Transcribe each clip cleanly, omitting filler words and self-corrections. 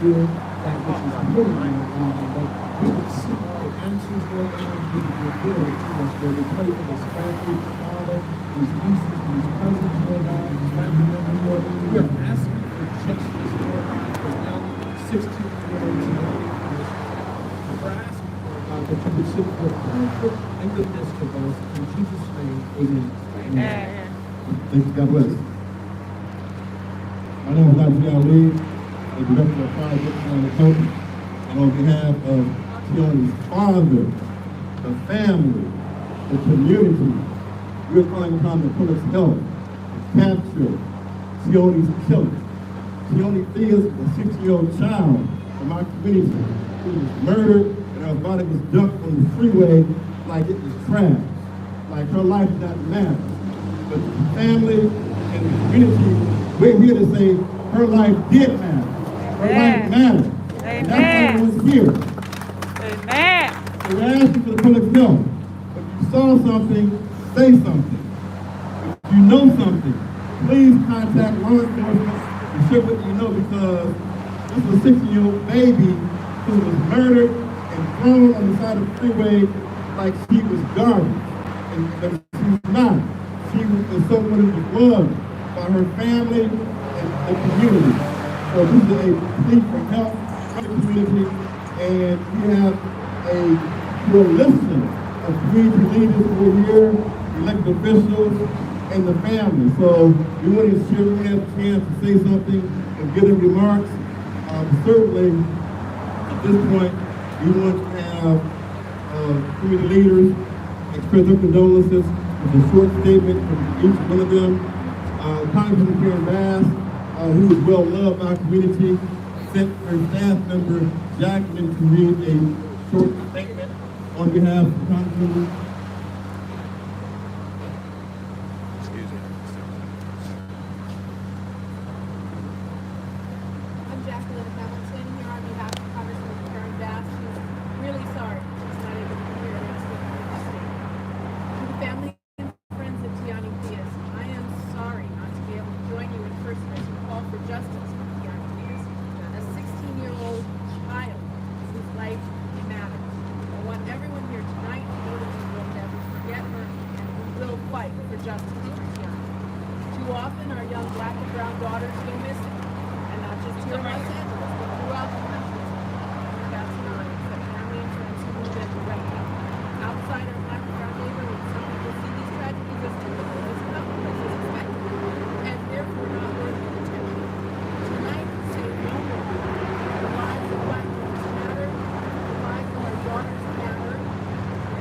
hear that which is hidden, Lord God, and that we would seek the answers, Lord God, and we would reveal it to us, Lord. We pray for this family, Father, these nieces, these cousins, Lord God, these family members, Lord. We are asking for justice, Lord God, for young 16-year-olds and we're asking, Lord God, that you would sit your perfect in the midst of us. In Jesus' name, amen. Amen. Thank you. God bless. My name is Dr. Ali, the Director of Fire Protection and Coaching. And on behalf of Keone's father, the family, the community, we're calling upon the police help to capture Keone's killer. Keone is a 6-year-old child from our community who was murdered and her body was dumped on the freeway like it was trash, like her life did not matter. But the family and the community, we're here to say her life did matter. Her life mattered. And that's why everyone's here. Amen. So we're asking for the public help. If you saw something, say something. If you know something, please contact law enforcement and share what you know, because this was a 6-year-old baby who was murdered and thrown on the side of the freeway like she was garbage. But she's not. She was someone who was loved by her family and the community. So this is a plea for help from the community, and we have a coalition of community leaders who are here, elected officials, and the family. So we want to ensure we have a chance to say something and give them remarks. Certainly, at this point, we want to have community leaders express their condolences with a short statement from each one of them. Congressman Karen Bass, who is well loved by our community, sent her staff member Jacqueline to read a short statement on behalf of the Congressman. I'm Jacqueline Hamilton here on behalf of Congressman Karen Bass, who's really sorry she's not able to be here and speak for the state. To the family and friends of Keone Diaz, I am sorry not to be able to join you in person as you call for justice for Keone Diaz, a 16-year-old child whose life matters. I want everyone here tonight to know that we will never forget her and we will fight for justice for Keone. Too often our young black and brown daughters go missing, and not just here in Los Angeles, but throughout the country. That's an honor that family and friends who move in right now. Outside our black and brown neighborhoods, some people see these tragedies as typical, as commonplace, as expected, and therefore not worthy of attention. Tonight, say no more. The lives of black girls matter. The lives of our daughters matter.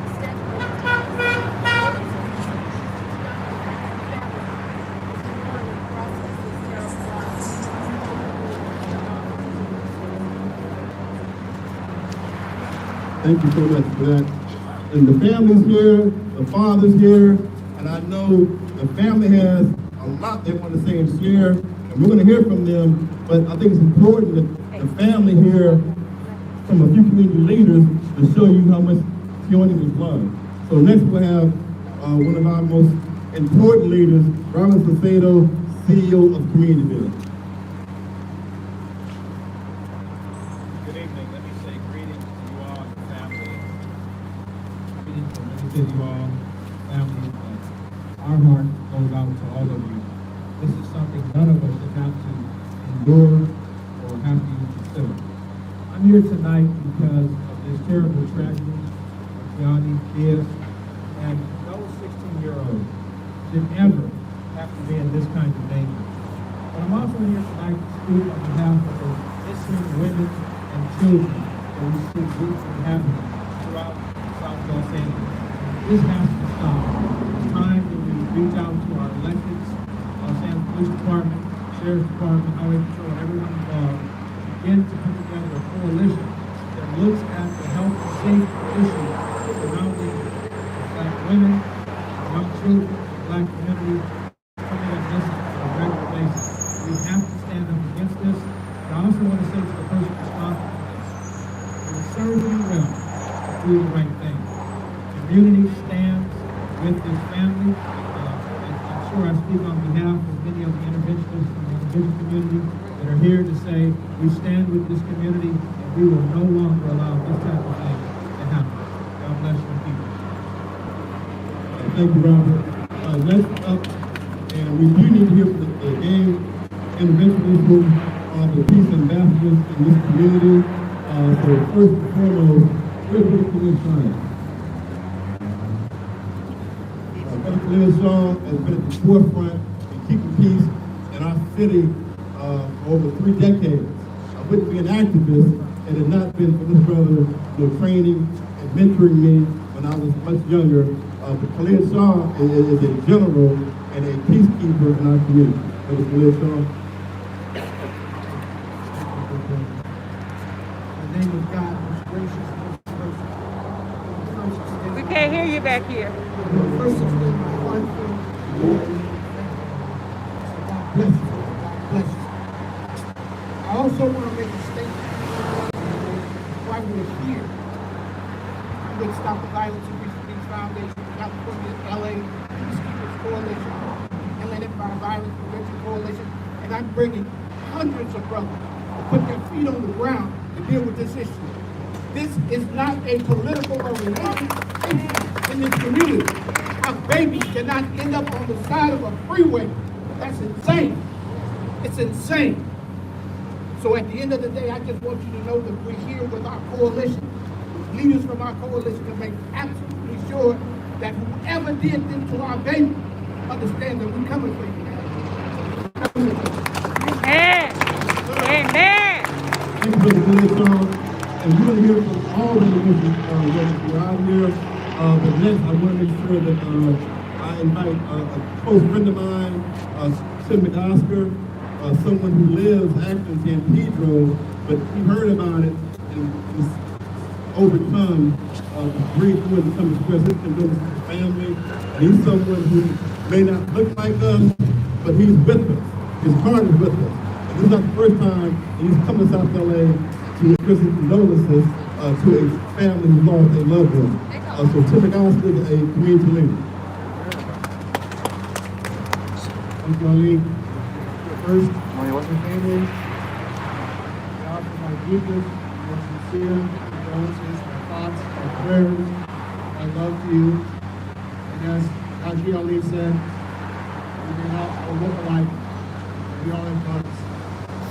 Extend our time. Thank you so much for that. And the family's here, the father's here, and I know the family has a lot they want to say and share, and we're going to hear from them, but I think it's important that the family hear from a few community leaders to show you how much Keone was loved. So next we'll have one of our most important leaders, Robin Salcedo, CEO of Community Village. Good evening. Let me say greetings to you all and your family. Let me say to you all, family, our heart goes out to all of you. This is something none of us should have to endure or have to consider. I'm here tonight because of this terrible tragedy of Keone Diaz, and no 16-year-old should ever have to be in this kind of danger. But I'm also here tonight to speak on behalf of the missing women and children that we see weekly happening throughout South Los Angeles. This has to stop. It's time that we reach out to our electeds, Los Angeles Police Department, Sheriff's Department, Highway Patrol, and everyone involved, begin to put together a coalition that looks at the health and safety issues surrounding black women, young children, the black community coming up missing on a regular basis. We have to stand up against this. And I also want to say to the person responsible for this, it will serve you well to do the right thing. The community stands with this family. And I'm sure I speak on behalf of many of the interventionists from the individual community. that are here to say we stand with this community and we will no longer allow this type of thing to happen. God bless your people. Thank you, Robert. Next up, and we do need to hear from the gang individuals who are the peace ambassadors in this community. So first and foremost, we're going to Shaw. Brother Shaw has been at the forefront in keeping peace in our city for over 3 decades. I wouldn't be an activist had it not been for this brother training and mentoring me when I was much younger. But Khalid Shaw is a general and a peacekeeper in our community. Brother Khalid Shaw. In the name of God, most gracious, most merciful. We can't hear you back here. First extend my heartfelt God bless you. God bless you. I also want to make a statement why we're here. I'm with Stop the Violence and Peace Foundation, California, LA, Peacekeepers Coalition, Inland Empire Violence Prevention Coalition, and I'm bringing hundreds of brothers to put their feet on the ground to deal with this issue. This is not a political or religious issue in this community. Our babies cannot end up on the side of a freeway. That's insane. It's insane. So at the end of the day, I just want you to know that we're here with our coalition, leaders from our coalition, to make absolutely sure that whoever did this to our baby understand that we're coming for you. Amen. Amen. Thank you, Brother Khalid Shaw. And we're going to hear from all the individuals that are out here. But next, I want to make sure that I invite a close friend of mine, Tim McOsker, someone who lives actually in San Pedro, but he heard about it and was overcome the grief who had come to express his condolences to his family. And he's someone who may not look like us, but he's with us. His heart is with us. And this is not the first time he's come to South LA to express his condolences to a family who lost a loved one. So Tim McOsker is a community leader. Thank you, Ali. First, my family, I offer my deepest, most sincere condolences, my thoughts, my prayers, my love to you. And as Haji Ali said, we may not all look alike, but we all have hearts.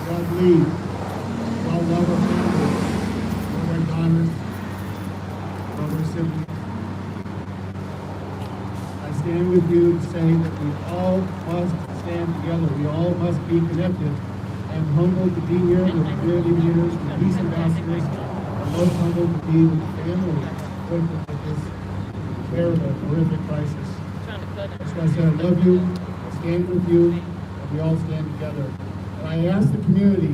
We all bleed. We all love our families, love our daughters, love our siblings. I stand with you to say that we all must stand together. We all must be connected. I'm humbled to be here with community leaders, with peace ambassadors. I'm most humbled to be with the family afflicted with this terrible, horrific crisis. That's why I said I love you, I stand with you, and we all stand together. And I ask the community,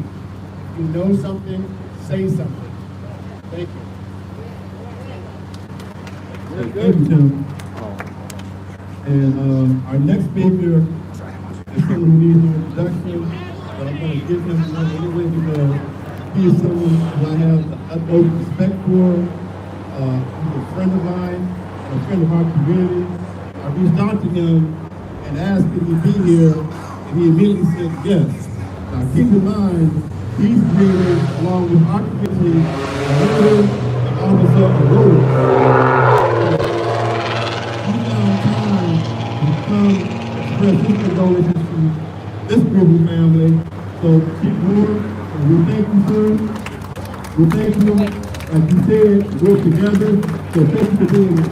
if you know something, say something. Thank you. Thank you, Tim. And our next speaker is someone who needs no introduction, but I'm going to give him one anyway because he is someone who I have the utmost respect for. He's a friend of mine, and a friend of our community. I reached out to him and asked if he'd be here, and he immediately said yes. Now keep in mind, these leaders, along with our community, are leaders and officer of road. Express his condolences to this group of family. So keep moving. We thank you, sir. We thank you. Like you said, we're together. So thank you for being here.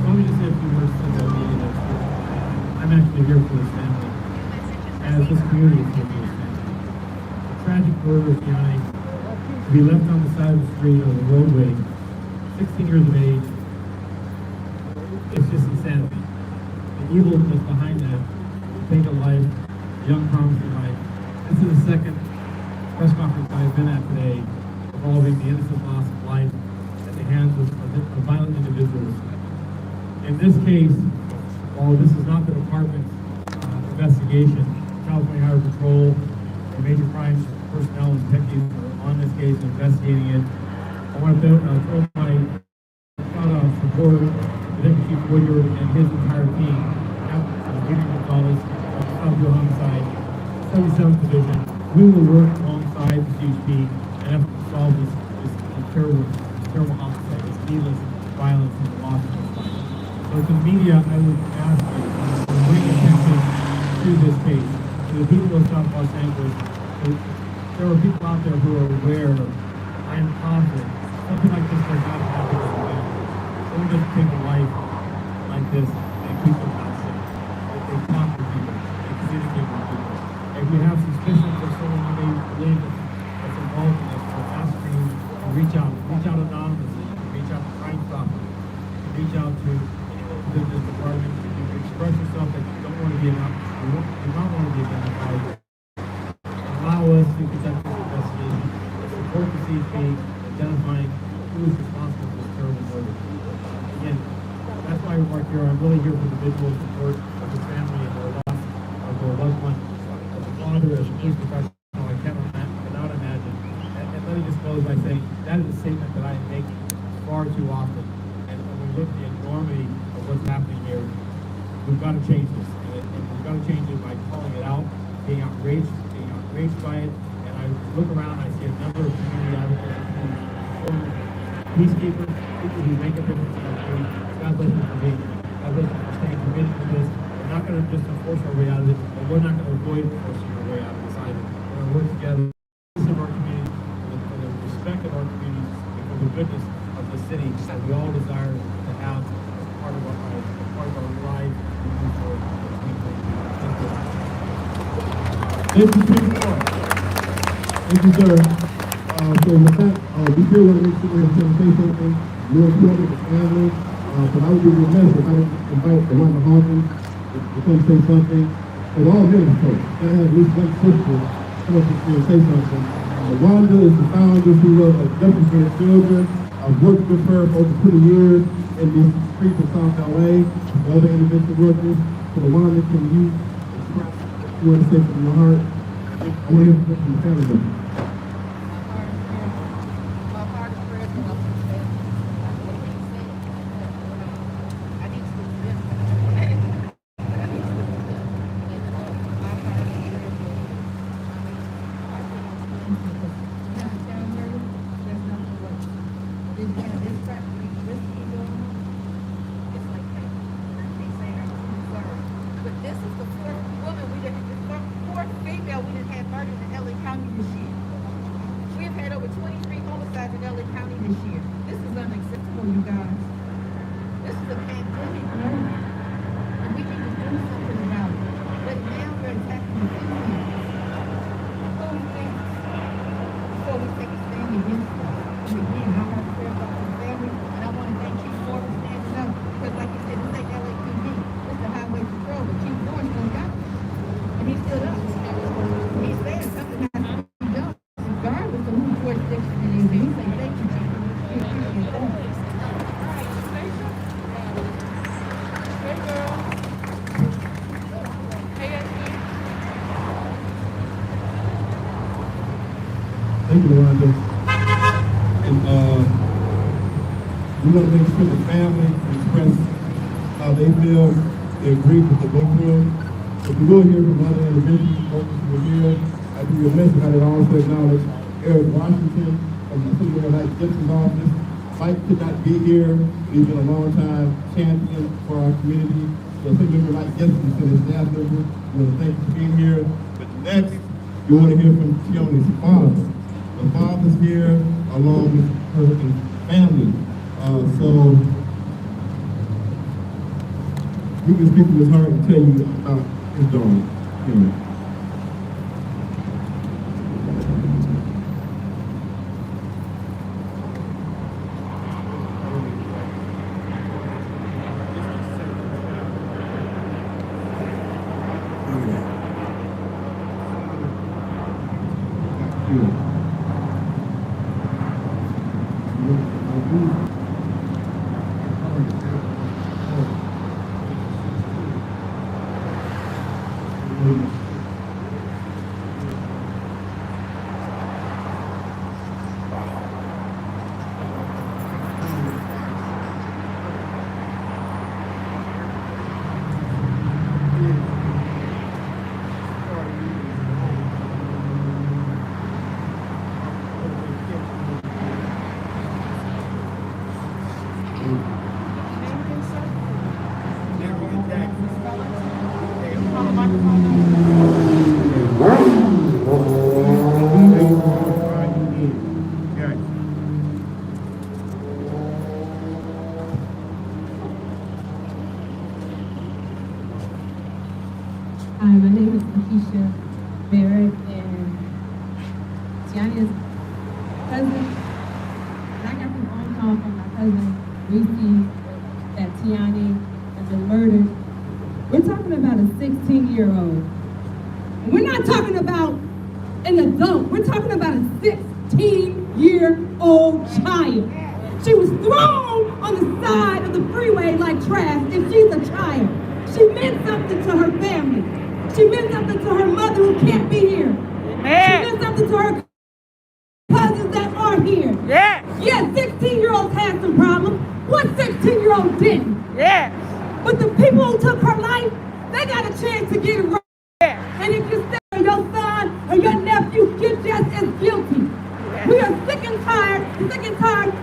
Let me just say a few words to the meeting. I'm actually here for this family, as this community is here for this family. The tragic murder of Gianni, to be left on the side of the street or the roadway, 16 years of age, it's just insanity. The evilness behind that, to take a life, a young promising life. This is the second press conference I've been at today involving the innocent loss of life at the hands of violent individuals. In this case, while this is not the department's investigation, California Highway Patrol and major crimes personnel and detectives are on this case investigating it. I want to throw my shout out support to Deputy Chief Woodard and his entire team. Giving Gonzalez, Southfield Homicide, 77th Division. We will work alongside the CHP and have to solve this terrible homicide, this needless violence and the loss of life. So to the media, I would ask you to bring attention to this case. To the people of South Los Angeles, there are people out there who are aware, I am confident, something like this does not happen again. Someone doesn't take a life like this and keep them not safe. They talk to people, they communicate with people. If you have suspicions of someone you may believe that's involved in this, we're asking you to reach out anonymously, reach out to Crime Stoppers, reach out to anyone within this department. You can express yourself that you don't want to be identified. Allow us to conduct this investigation, support the CHP, identifying who is responsible for this terrible murder. Again, that's why we're here. I'm really here for the visual support of the family and their loss of their loved one. As a father, as a police professional, I cannot imagine. And let me just close by saying that is a statement that I am making far too often. And when we look at the enormity of what's happening here, we've got to change this. And we've got to change it by calling it out, being outraged by it. And I look around, I see a number of community advocates, peacekeepers, people who make a difference in our community. God bless you for being here. God bless you for staying committed to this. We're not going to just enforce our way out of it, but we're not going to avoid enforcing our way out of this either. We're going to work together of our community, for the respect of our community, and for the goodness of the city that we all desire to have as part of our lives, as part of our lives moving forward. Thank you. Thank you, Chief. Thank you, sir. So with that, we still want to make sure we have to say something more important to the family. But I would be remiss if I didn't invite the Wanda Hawkins to come say something. And all ministers, gotta have at least one sister come up here and say something. Wanda is the founder who of Justice for the Children. I've worked with her for over 20 years in the streets of South LA, with other intervention workers. So Wanda, can you express what you want to say from your heart? I want to hear from the family member. Thank you, Wanda. And we want to make sure the family express how they feel. They agree with the book through. If we will hear from other intervention workers who are here, I'd be remiss if I didn't also acknowledge Eric Washington from the City Light Gibson's office. Mike could not be here. He's been a long time champion for our community. So City Light Gibson and his staff members, we want to thank you for being here. But next, we want to hear from Keone's father. The father's here along with her family. So he can speak to his heart and tell you about his daughter. Hi, my name is Lakeisha Barrett, and Tiani's cousin. And I got this phone call from my cousin Reese that Tiani has been murdered. We're talking about a 16-year-old. And we're not talking about an adult. We're talking about a 16-year-old child. She was thrown on the side of the freeway like trash, and she's a child. She meant something to her family. She meant something to her mother who can't be here. She meant something to her cousins that are here. Yes. Yes, 16-year-olds had some problems. What 16-year-old didn't? Yes. But the people who took her life, they got a chance to get it right. Yes. And if you say your son or your nephew, you're just as guilty. Yes. We are sick and tired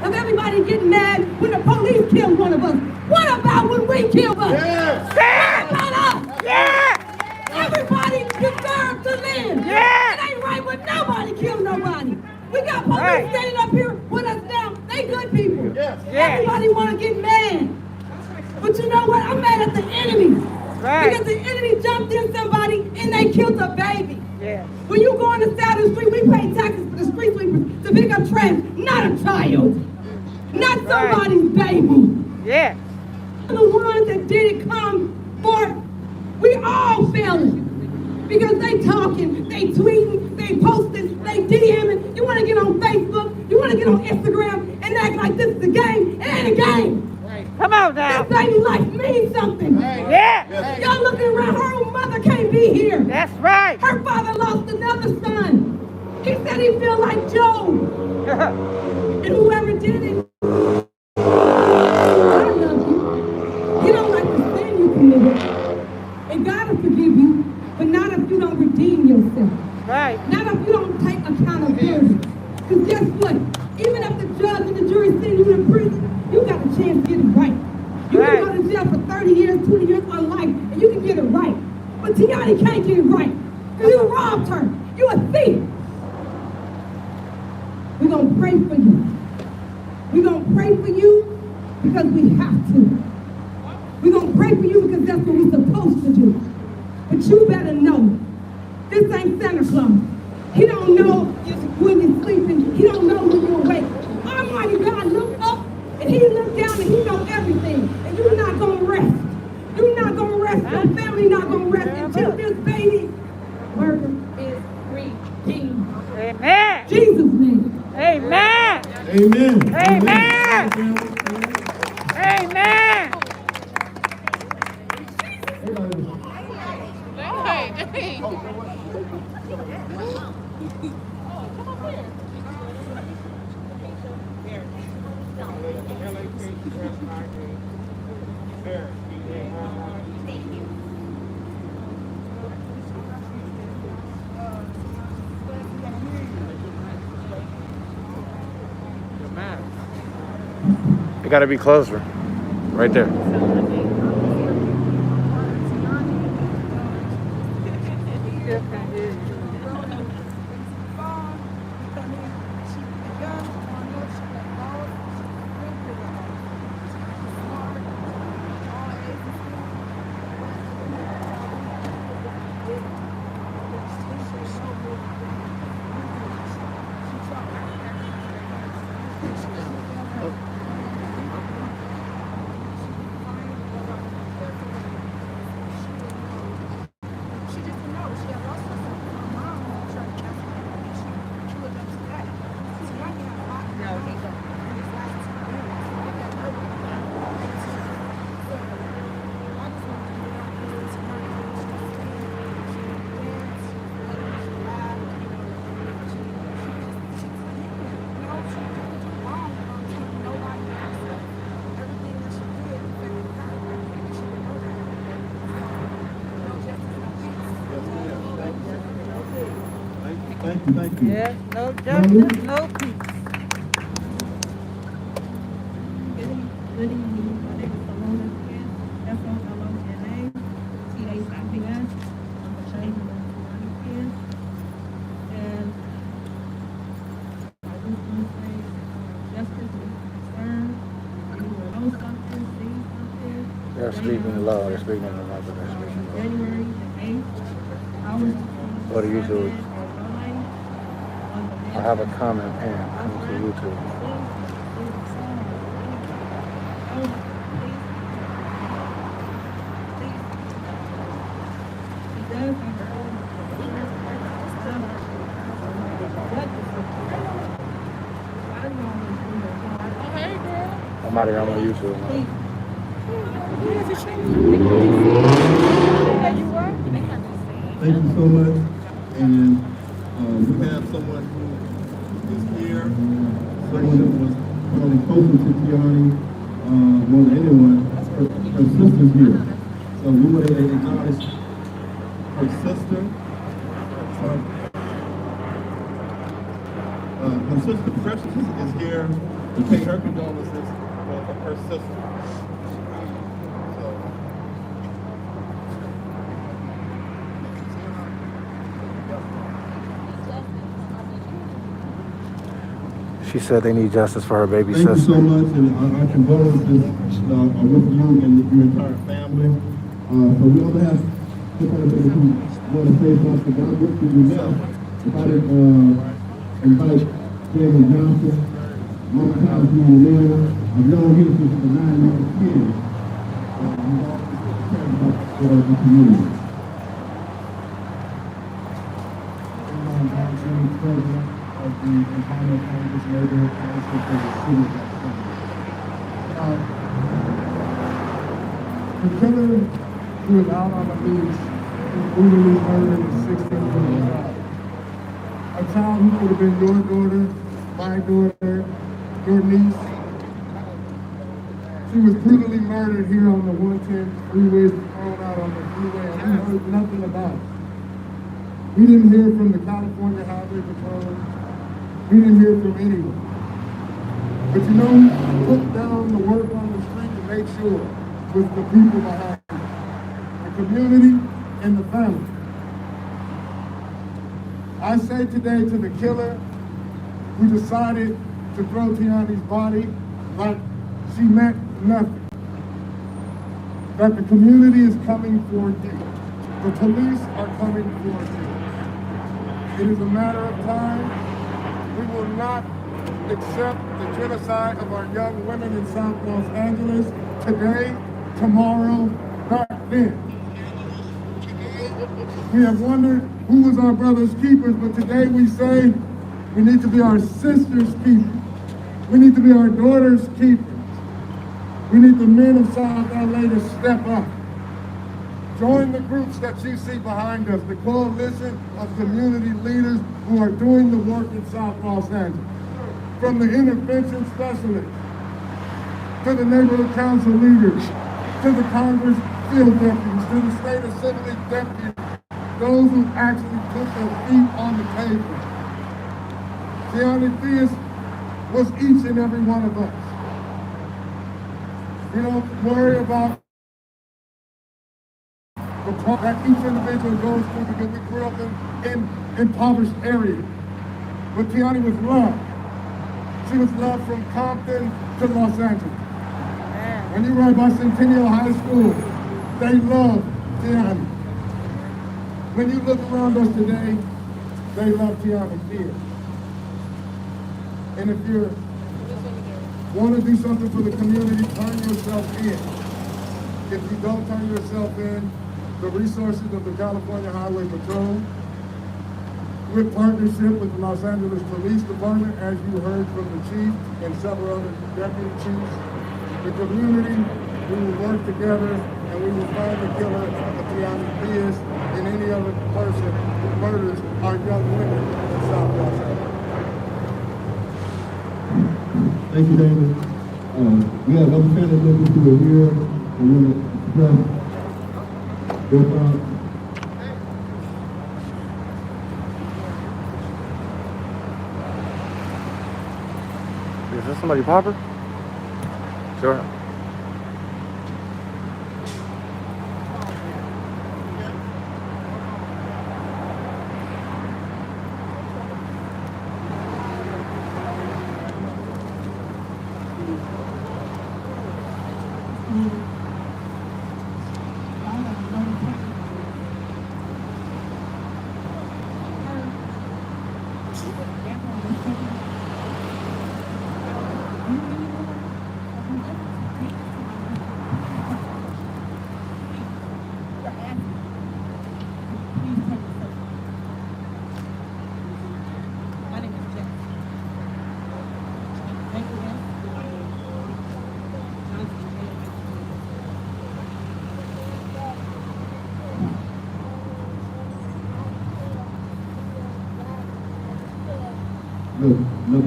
of everybody getting mad when the police kill one of us. What about when we kill us? Yes. What about us? Yes. Everybody deserves to live. Yes. It ain't right when nobody kills nobody. We got police Right. standing up here with us now. They good people. Yes. Yes. Everybody want to get mad. But you know what? I'm mad at the enemy. Right. Because the enemy jumped in somebody and they killed a baby. Yes. When you go on the side of the street, we pay taxes for the street sweepers to pick up trash, not a child. Not somebody's baby. Yes. The ones that didn't come forth, we all failing. Because they talking, they tweeting, they posting, they DMing. You want to get on Facebook, you want to get on Instagram and act like this is a game. It ain't a game. Come on now. This baby life means something. Yes. Y'all looking around, her own mother can't be here. That's right. Her father lost another son. He said he feel like Job. And whoever did it, I love you. You don't like the sin you committed. And God will forgive you, but not if you don't redeem yourself. Right. Not if you don't take accountability. Because guess what? Even if the judge and the jury send you in prison, you got a chance to get it right. You Right. can go to jail for 30 years, 20 years, or life, and you can get it right. But Tiani can't get it right. Because you robbed her. You a thief. We're going to pray for you. We're going to pray for you because we have to. We're going to pray for you because that's what we're supposed to do. But you better know, this ain't Santa Claus. He don't know when you're sleeping. He don't know when you're awake. Almighty God look up and he look down and he knows everything. And you're not going to rest. You're not going to rest. Your family not going to rest until this baby murder is redeemed. Amen. Jesus' name. Amen. Amen. Amen. Amen. It got to be closer. Right there. Thank you. Yes. No justice, no peace. Good evening. My name is Salona Smith. S-O-L-O-N-A. T-H-I-P-S. I'm the chamber of Tiani Pierce. And I just want to say justice is concerned. Anyone know something, see something? They're speaking low. They're speaking in the mic, but they're speaking low. January the 8th. Go to YouTube. I have a comment pinned. Come to YouTube. I'm out here on my YouTube. Man. Thank you so much. And we have someone who is here, someone that was probably closer to Tiani more than anyone. Her sister's here. So we want to acknowledge her sister. Her sister Precious is here to pay her condolences for her sister. She said they need justice for her baby Thank sister. you so much, and our condolences are with you and your entire family. So we only have somebody who want to say something. God work with you now. If I did invite Jamie Johnson, Mama House Millionaire, I've known him since the 9-year-old kid. He's always cared about the community. President of the Ohio Congress Neighborhood Council for the City of Los Angeles. The killer who was out on the beach was brutally murdered at 16 a child who could have been your daughter, my daughter, your niece. She was brutally murdered here on the 110 freeway, thrown out on the freeway, and we heard nothing about it. We didn't hear from the California Highway Patrol. We didn't hear from anyone. But you know who put down the work on the street to make sure was the people behind it, the community and the family. I say today to the killer who decided to throw Tiani's body like she meant nothing, that the community is coming for you. The police are coming for you. It is a matter of time. We will not accept the genocide of our young women in South Los Angeles today, tomorrow, not then. We have wondered who was our brother's keepers, but today we say we need to be our sister's keepers. We need to be our daughter's keepers. We need the men of South LA to step up. Join the groups that you see behind us, the coalition of community leaders who are doing the work in South Los Angeles. From the intervention specialists, to the neighborhood council leaders, to the Congress field deputies, to the state assembly deputies, those who actually put their feet on the table. Tiani Theus was each and every one of us. We don't worry about the problem that each individual goes through because we grew up in impoverished areas. But Tiani was loved. She was loved from Compton to Los Angeles. When you ride by Centennial High School, they love Tiani. When you look around us today, they love Tiani Theus. And if you want to do something for the community, turn yourself in. If you don't turn yourself in, the resources of the California Highway Patrol, with partnership with the Los Angeles Police Department, as you heard from the chief and several other deputy chiefs, the community, we will work together and we will find the killer of Tiani Theus and any other person who murders our young women in South Los Angeles. Thank you, David. We have other family members who are here and want to express their thoughts. Is this somebody popper? Sure.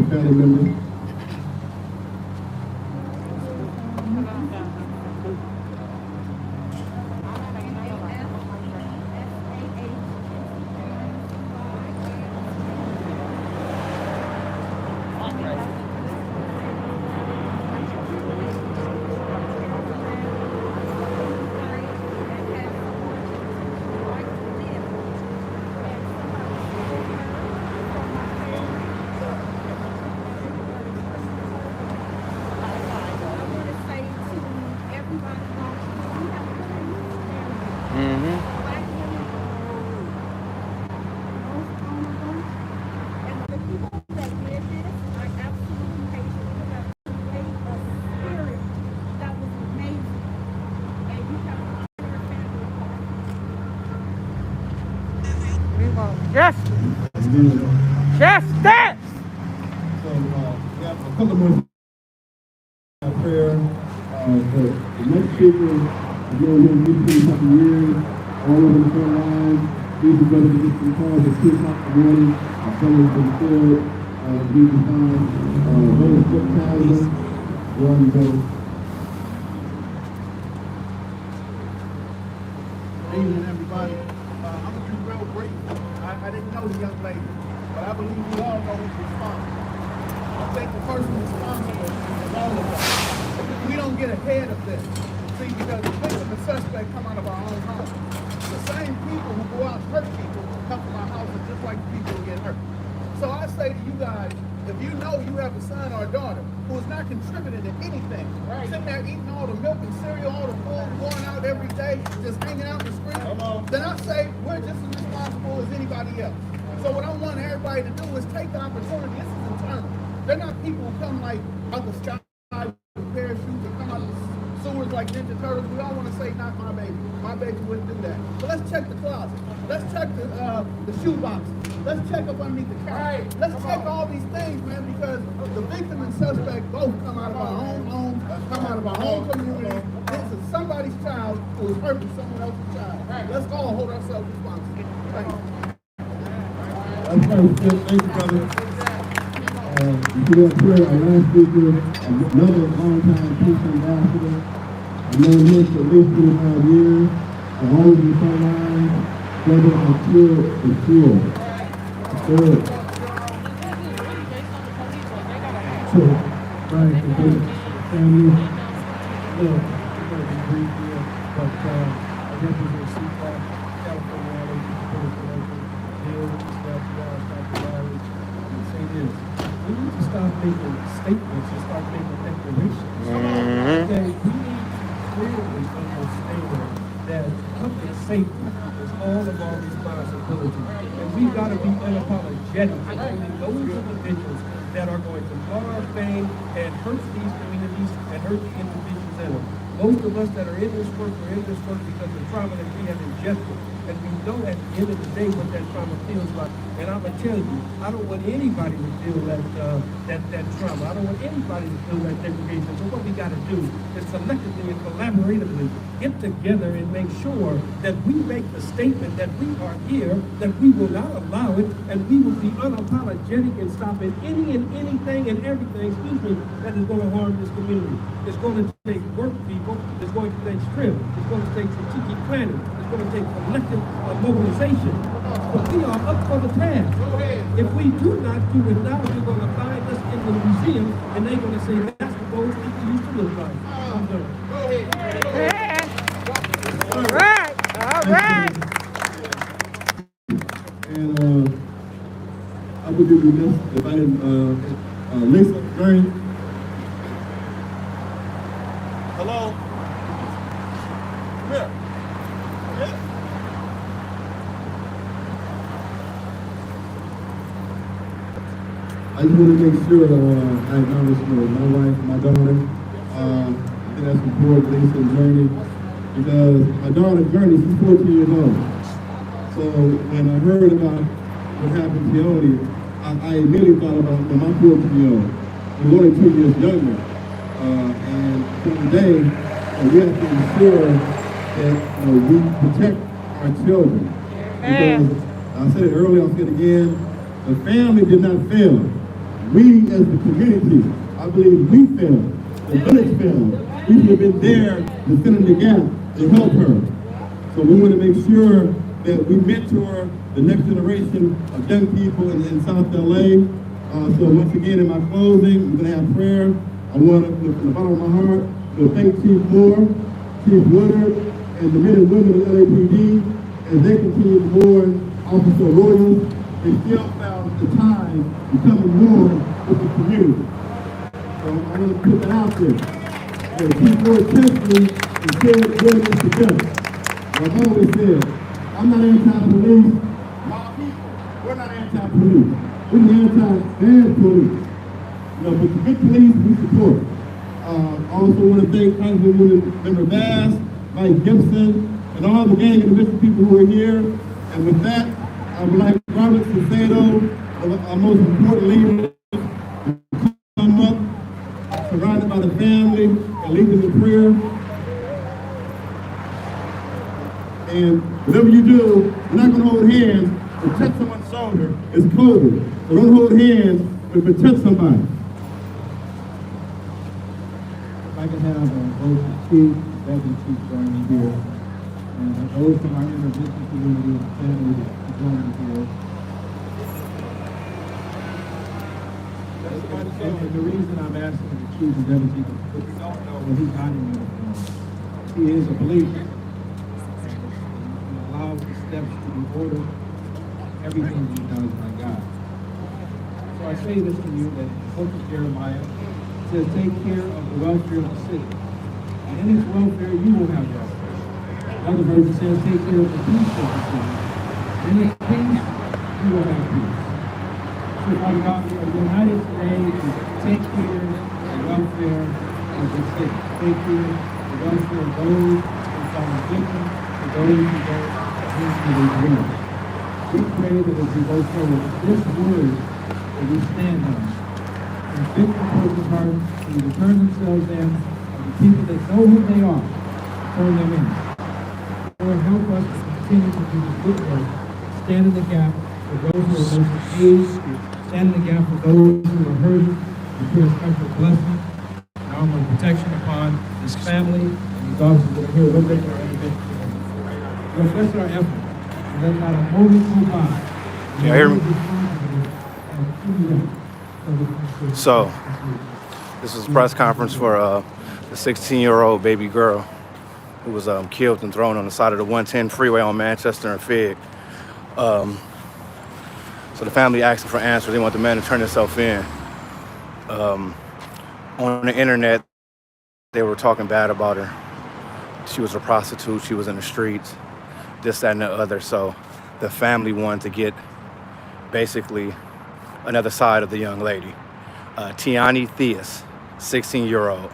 the family members. Justice. Justice. So we have a couple more prayer. The next speaker is going to be for a couple of years, all over the front line. These are brothers that get some calls at 2 o'clock in the morning. Our fellows been filled. We can find those foot ties. Where are you going? Good evening, everybody. I'm going to be real brief. I didn't know the young lady, but I believe we all know who's responsible. I think the person responsible is all of us. We don't get ahead of this. See, because the victim and suspect come out of our own home. The same people who go out and hurt people come from our houses just like the people who get hurt. So I say to you guys, if you know you have a son or a daughter who is not contributing to anything, sitting there eating all the milk and cereal, all the food, going out every day, just hanging out in the street, then I say we're just as responsible as anybody else. So what I want everybody to do is take the opportunity. This is internal. They're not people who come like out the sky with parachutes and come out the sewers like Ninja Turtles. We all want to say, not my baby. My baby wouldn't do that. But let's check the closet. Let's check the shoe box. Let's check up underneath the couch. Let's check all these things, man, because the victim and suspect both come out of our own homes, come out of our own community. This is somebody's child who is hurting someone else's child. Let's all hold ourselves responsible. Thank you. That's perfect. Thank you, brother. You see that prayer, our last speaker, another long-time peace ambassador. I've known him for at least 25 years. I've always been front line, brother until the cure. Good. So, right, the family, look, we're going to be brief here, but I represent CPAC, California, Bill, and say this. We need to stop making statements and start making declarations. Okay, we need to clearly understand that public safety is all of our responsibility. And we've got to be unapologetic for only those individuals that are going to mar our fame and hurt these communities and hurt the individuals in them. Most of us that are in this work are in this work because of trauma that we have ingested. And we know at the end of the day what that trauma feels like. And I'm going to tell you, I don't want anybody to feel that trauma. I don't want anybody to feel that degradation. So what we got to do is collectively and collaboratively get together and make sure that we make the statement that we are here, that we will not allow it, and we will be unapologetic in stopping any and anything and everything, that is going to harm this community. It's going to take work, people. It's going to take strength. It's going to take strategic planning. It's going to take collective mobilization. But we are up for the task. If we do not do it now, they're going to find us in the museum, and they're going to say that's what those people used to look like. I'm done. Yeah. All right. All right. And I would do this if I didn't, Lisa, Gurney. Hello? Come here. Yeah. I just want to make sure I acknowledge my wife, my daughter. I think that's important, Lisa and Journey, because my daughter Journey, she's 14 years old. So when I heard about what happened to Leone, I immediately thought about my 14-year-old. He's only 2 years younger. And so today, we have to ensure that we protect our children. Because I said it earlier, I'll say it again, the family did not fail. We as the community, I believe we failed. The village failed. We should have been there to fill in the gap to help her. So we want to make sure that we mentor the next generation of young people in South LA. So once again, in my closing, we're going to have prayer. I want to, from the bottom of my heart, to thank Chief Moore, Chief Woodard, and the men and women of LAPD as they continue to warn Officer Williams. They still found the time to come and mourn with the community. So I want to put that out there. And Chief Moore texted me and said what it is to do. Like I always said, I'm not anti-police. My people, we're not anti-police. We're anti-bad police. You know, but the good police we support. I also want to thank Councilmember Bass, Mike Gibson, and all the gang and the Mr. people who are here. And with that, I would like Robert Cicero, our most important leader, to come up, surrounded by the family, and lead them in prayer. And whatever you do, you're not going to hold hands, but touch someone's shoulder. It's COVID. So don't hold hands, but touch somebody. If I can have both the chief, deputy chief join me here, and those from our intervention community and family to join me here. And the reason I'm asking the chief and deputy chief is because we don't know what he's hiding in uniform. He is a believer. He allows the steps to be ordered. Everything he does by God. So I say this to you that in the book of Jeremiah, says, take care of the welfare of the city. And in its welfare, you will have welfare. Another verse says, take care of the peace of the city. In its peace, you will have peace. So, Father God, we are united today to take care of the welfare of the city. Take care of the welfare of those who fall victim to those who go into the dream. We pray that as we go forward, this word that we stand on, convict the person's heart, to turn themselves in, and the people that know who they are, turn them in. Lord, help us to continue to do the good work, stand in the gap for those who are most engaged, stand in the gap for those who are hurting, and put a special blessing and armor of protection upon this family and these officers that are here with us in our intervention. Lord, bless our effort, and let not a moment go by. Can you hear me? So, this was a press conference for the 16-year-old baby girl who was killed and thrown on the side of the 110 freeway on Manchester and Fig. So the family asked for answers. They want the man to turn himself in. On the internet, they were talking bad about her. She was a prostitute. She was in the streets, this, that, and the other. So the family wanted to get basically another side of the young lady. Tiani Theus, 16-year-old.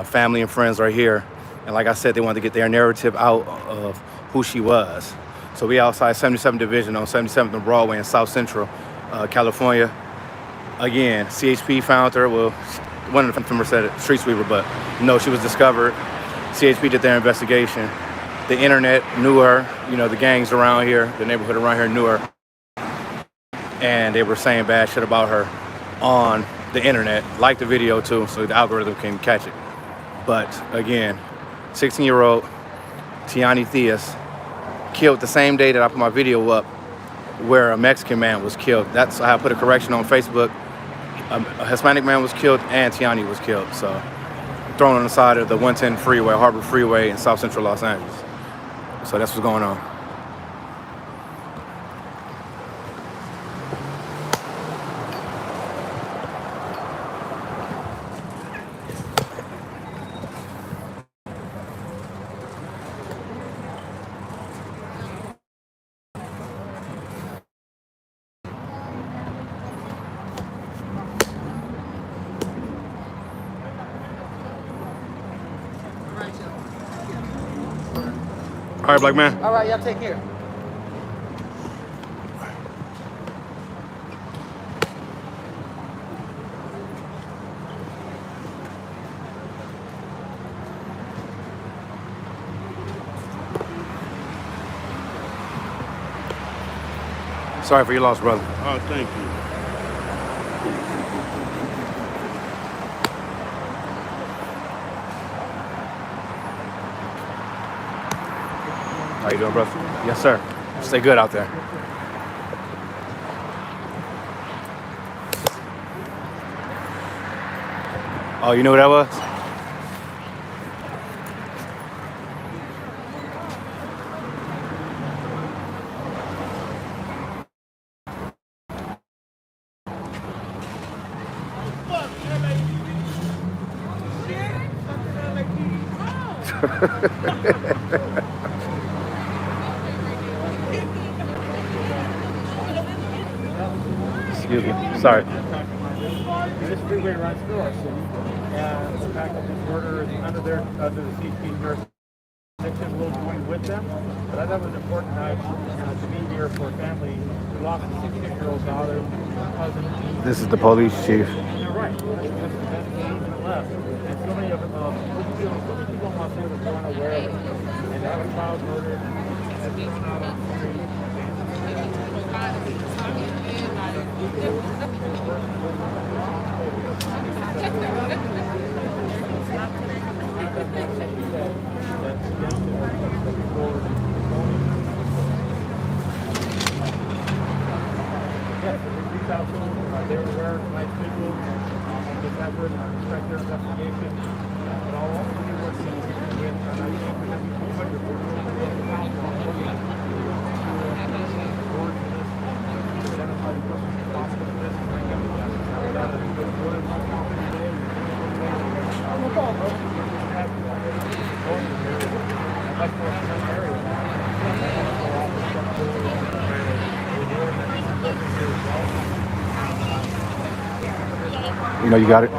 Family and friends are here. And like I said, they wanted to get their narrative out of who she was. So we outside 77th Division on 77th and Broadway in South Central, California. Again, CHP found her. Well, one of them said it, street sweeper, but no, she was discovered. CHP did their investigation. The internet knew her. You know, the gangs around here, the neighborhood around here knew her. And they were saying bad shit about her on the internet. Like the video too, so the algorithm can catch it. But again, 16-year-old Tiani Theus killed the same day that I put my video up where a Mexican man was killed. That's how I put a correction on Facebook. A Hispanic man was killed and Tiani was killed. So thrown on the side of the 110 freeway, Harbor Freeway in South Central Los Angeles. So that's what's going on. All right, black man. All right, y'all take care. Sorry for your loss, brother. Oh, thank you. How you doing, brother? Yes, sir. Stay good out there. Oh, you know what that was? Excuse me. Sorry. This freeway runs through our city, and the fact that this murder is under the CP jurisdiction will join with them. But I thought it was important to be here for a family who lost a 16-year-old daughter, cousin. This is the police chief. And you're right. Even less. And so many of them, so many people in Los Angeles are unaware of it. And to have a child murdered, and thrown out on the street. They're aware of my schedule and this effort, and I respect their investigation. But I'll also be working with, and I think we have to be under the board for this, to identify the person responsible for this, and bring them to justice. I've got a good word on today. I'm a ball, bro. I'd like to work in that area. You know you got it.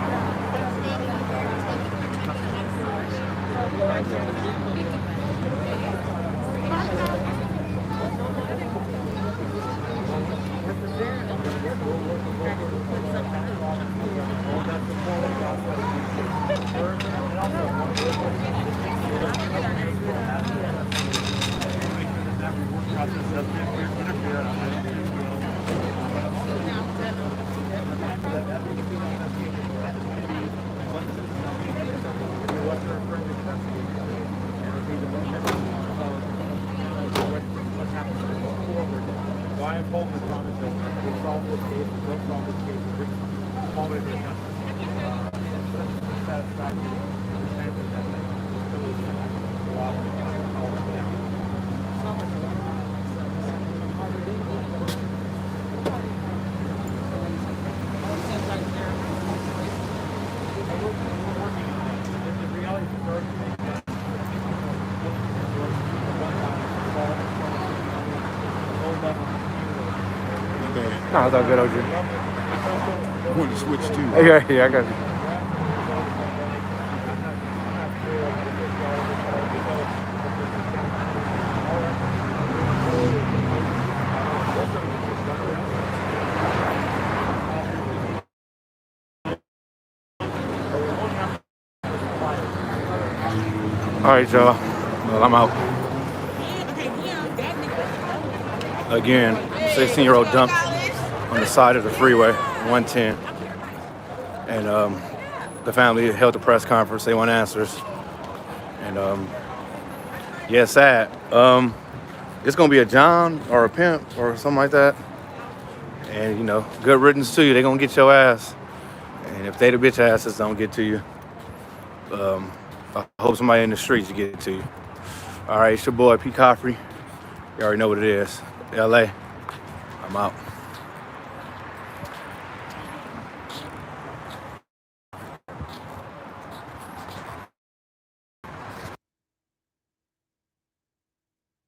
No, it's all good, OG. I want to switch too. Yeah, I got you. All right, y'all. Well, I'm out. Again, 16-year-old dumped on the side of the freeway, 110. And the family held a press conference. They want answers. And yeah, sad. It's gonna be a John or a pimp or something like that. And you know, good riddance to you. They gonna get your ass. And if they the bitch asses don't get to you, I hope somebody in the streets will get to you. All right, it's your boy P. Coffrey. You already know what it is. LA. I'm out.